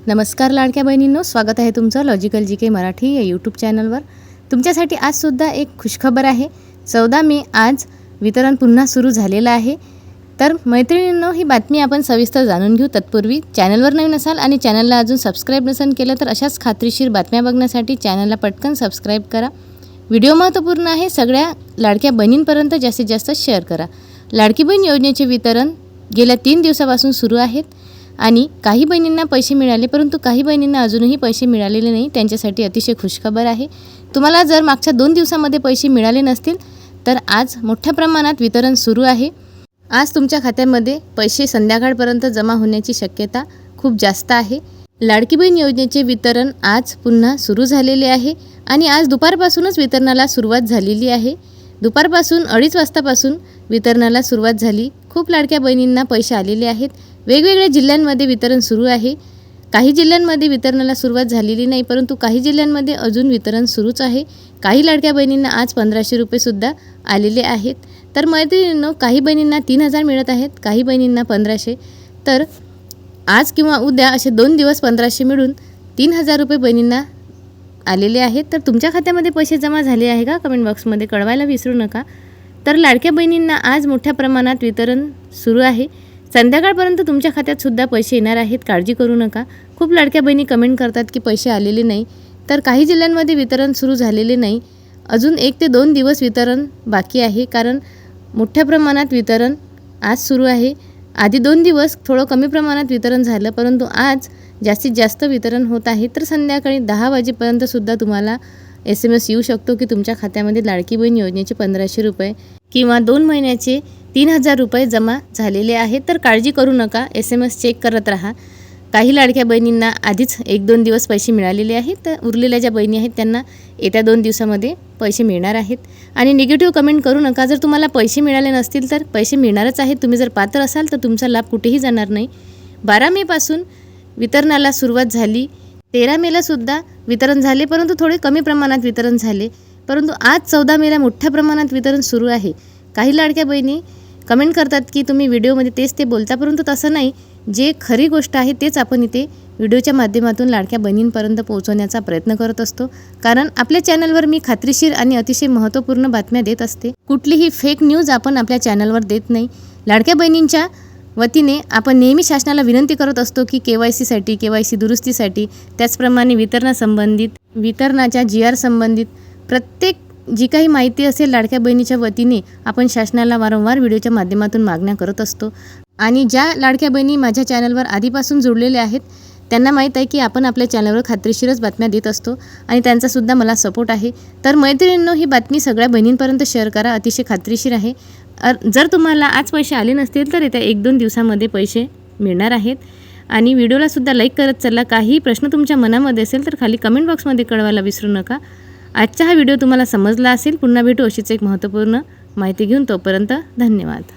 नमस्कार लाडक्या बहिणींनो, स्वागत आहे तुमचं लॉजिकल जी के मराठी या यूट्यूब चॅनलवर। तुमच्यासाठी आजसुद्धा एक खुशखबर आहे। 14 मे आज वितरण पुन्हा सुरू झालेलं आहे। तर मैत्रिणींनो, ही बातमी आपण सविस्तर जाणून घेऊ। तत्पूर्वी चॅनलवर नवीन असाल आणि चॅनलला अजून सबस्क्राईब नसेल केलं तर अशाच खात्रीशीर बातम्या बघण्यासाठी चॅनलला पटकन सबस्क्राईब करा। व्हिडिओ महत्त्वपूर्ण आहे, सगळ्या लाडक्या बहिणींपर्यंत जास्तीत जास्त शेअर करा। लाडकी बहीण योजनेचे वितरण गेल्या 3 दिवसापासून सुरू आहेत आणि काही बहिणींना पैसे मिळाले, परंतु काही बहिणींना अजूनही पैसे मिळालेले नाही। त्यांच्यासाठी अतिशय खुशखबर आहे। तुम्हाला जर मागच्या 2 दिवसांमध्ये पैसे मिळाले नसतील तर आज मोठ्या प्रमाणात वितरण सुरू आहे। आज तुमच्या खात्यामध्ये पैसे संध्याकाळपर्यंत जमा होण्याची शक्यता खूप जास्त आहे। लाडकी बहीण योजनेचे वितरण आज पुन्हा सुरू झालेले आहे आणि आज दुपारपासूनच वितरणाला सुरुवात झालेली आहे। दुपारपासून 2:30 वाजतापासून वितरणाला सुरुवात झाली। खूप लाडक्या बहिणींना पैसे आलेले आहेत। वेगवेगळ्या जिल्ह्यांमध्ये वितरण सुरू आहे। काही जिल्ह्यांमध्ये वितरणाला सुरुवात झालेली नाही, परंतु काही जिल्ह्यांमध्ये अजून वितरण सुरूच आहे। काही लाडक्या बहिणींना आज 1500 रुपये सुद्धा आलेले आहेत। तर मैत्रिणींनो, काही बहिणींना 3000 मिळत आहेत, काही बहिणींना 1500। तर आज किंवा उद्या असे 2 दिवस 1500 मिळून 3000 रुपये बहिणींना आलेले आहेत। तर तुमच्या खात्यामध्ये पैसे जमा झाले आहे का? कमेंट बॉक्समध्ये कळवायला विसरू नका। तर लाडक्या बहिणींना आज मोठ्या प्रमाणात वितरण सुरू आहे। संध्याकाळपर्यंत तुमच्या खात्यात सुद्धा पैसे येणार आहेत, काळजी करू नका। खूप लाडक्या बहिणी कमेंट करतात की पैसे आलेले नाही। तर काही जिल्ह्यांमध्ये वितरण सुरू झालेले नाही, अजून 1 ते 2 दिवस वितरण बाकी आहे, कारण मोठ्या प्रमाणात वितरण आज सुरू आहे। आधी 2 दिवस थोडं कमी प्रमाणात वितरण झालं, परंतु आज जास्तीत जास्त वितरण होत आहे। तर संध्याकाळी 10 वाजेपर्यंत सुद्धा तुम्हाला SMS येऊ शकतो की तुमच्या खात्यामध्ये लाडकी बहीण योजनेचे 1500 रुपये किंवा 2 महिन्याचे 3000 रुपये जमा झालेले आहेत। तर काळजी करू नका, SMS चेक करत राहा। काही लाडक्या बहिणींना आधीच 1-2 दिवस पैसे मिळालेले आहेत, तर उरलेल्या ज्या बहिणी आहेत त्यांना येत्या 2 दिवसामध्ये पैसे मिळणार आहेत। आणि निगेटिव्ह कमेंट करू नका। जर तुम्हाला पैसे मिळाले नसतील तर पैसे मिळणारच आहेत। तुम्ही जर पात्र असाल तर तुमचा लाभ कुठेही जाणार नाही। 12 मेपासून वितरणाला सुरुवात झाली, 13 मेला सुद्धा वितरण झाले, परंतु थोडे कमी प्रमाणात वितरण झाले। परंतु आज 14 मेला मोठ्या प्रमाणात वितरण सुरू आहे। काही लाडक्या बहिणी कमेंट करतात की तुम्ही व्हिडिओमध्ये तेच ते बोलता, परंतु तसं नाही। जे खरी गोष्ट आहे तेच आपण इथे व्हिडिओच्या माध्यमातून लाडक्या बहिणींपर्यंत पोहोचवण्याचा प्रयत्न करत असतो, कारण आपल्या चॅनलवर मी खात्रीशीर आणि अतिशय महत्त्वपूर्ण बातम्या देत असते। कुठलीही फेक न्यूज आपण आपल्या चॅनलवर देत नाही। लाडक्या बहिणींच्या वतीने आपण नेहमी शासनाला विनंती करत असतो की KYCसाठी, KYC दुरुस्तीसाठी, त्याचप्रमाणे वितरणाच्या GR संबंधित प्रत्येक जी काही माहिती असेल लाडक्या बहिणीच्या वतीने आपण शासनाला वारंवार व्हिडिओच्या माध्यमातून मागण्या करत असतो। आणि ज्या लाडक्या बहिणी माझ्या चॅनलवर आधीपासून जोडलेल्या आहेत त्यांना माहीत आहे की आपण आपल्या चॅनलवर खात्रीशीरच बातम्या देत असतो आणि त्यांचासुद्धा मला सपोर्ट आहे। तर मैत्रिणींनो, ही बातमी सगळ्या बहिणींपर्यंत शेअर करा, अतिशय खात्रीशीर आहे। जर तुम्हाला आज पैसे आले नसतील तर येत्या 1-2 दिवसामध्ये पैसे मिळणार आहेत। आणि व्हिडिओलासुद्धा लाईक करत चला। काही प्रश्न तुमच्या मनामध्ये असेल तर खाली कमेंट बॉक्समध्ये कळवायला विसरू नका। आजचा हा व्हिडिओ तुम्हाला समजला असेल। पुन्हा भेटू अशीच एक महत्त्वपूर्ण माहिती घेऊन, तोपर्यंत धन्यवाद।